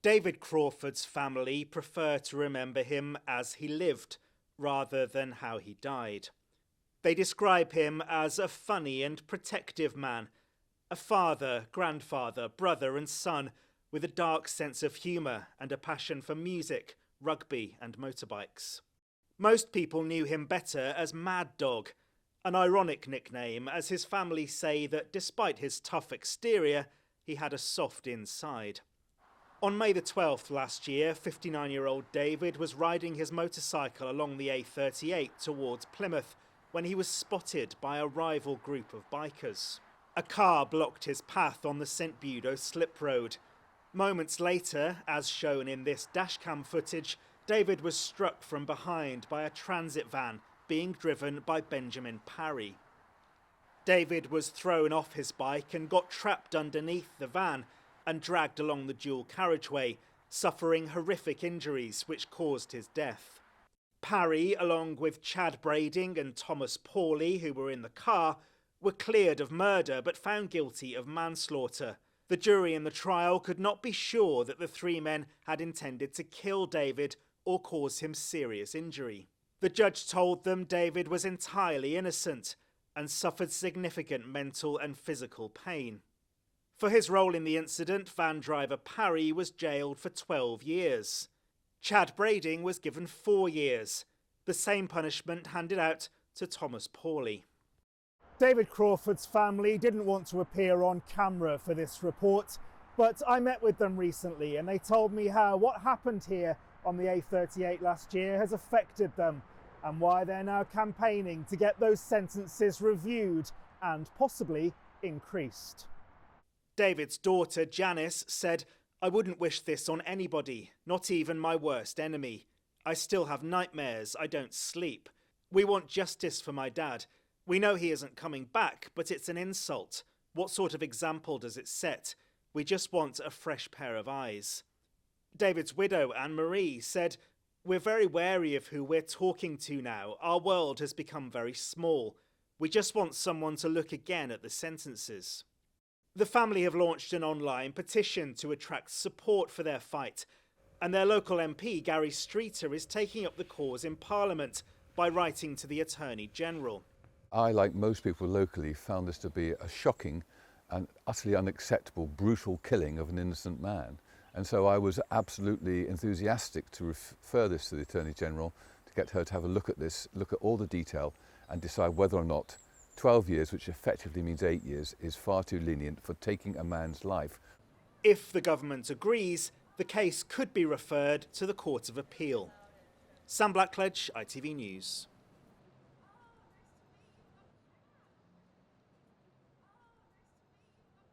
David Crawford's family prefer to remember him as he lived, rather than how he died. They describe him as a funny and protective man, a father, grandfather, brother and son with a dark sense of humour and a passion for music, rugby and motorbikes. Most people knew him better as Mad Dog, an ironic nickname as his family say that despite his tough exterior, he had a soft inside. On May the 12th last year, 59-year-old David was riding his motorcycle along the A38 towards Plymouth when he was spotted by a rival group of bikers. A car blocked his path on the St Budo slip road. Moments later, as shown in this dashcam footage, David was struck from behind by a transit van being driven by Benjamin Parry. David was thrown off his bike and got trapped underneath the van and dragged along the dual carriageway, suffering horrific injuries which caused his death. Parry, along with Chad Brading and Thomas Pawley, who were in the car, were cleared of murder but found guilty of manslaughter. The jury in the trial could not be sure that the three men had intended to kill David or cause him serious injury. The judge told them David was entirely innocent and suffered significant mental and physical pain. For his role in the incident, van driver Parry was jailed for 12 years. Chad Brading was given 4 years, the same punishment handed out to Thomas Pawley. David Crawford's family didn't want to appear on camera for this report, but I met with them recently and they told me how what happened here on the A38 last year has affected them and why they're now campaigning to get those sentences reviewed and possibly increased. David's daughter Janice said, "I wouldn't wish this on anybody, not even my worst enemy. I still have nightmares, I don't sleep. We want justice for my dad. We know he isn't coming back, but it's an insult. What sort of example does it set? We just want a fresh pair of eyes." David's widow, Anne-Marie, said, "We're very wary of who we're talking to now. Our world has become very small. We just want someone to look again at the sentences." The family have launched an online petition to attract support for their fight, and their local MP, Gary Streeter, is taking up the cause in Parliament by writing to the Attorney General. I, like most people locally, found this to be a shocking and utterly unacceptable, brutal killing of an innocent man. And so I was absolutely enthusiastic to refer this to the Attorney General, to get her to have a look at this, look at all the detail and decide whether or not 12 years, which effectively means 8 years, is far too lenient for taking a man's life. If the government agrees, the case could be referred to the Court of Appeal. Sam Blackledge, ITV News.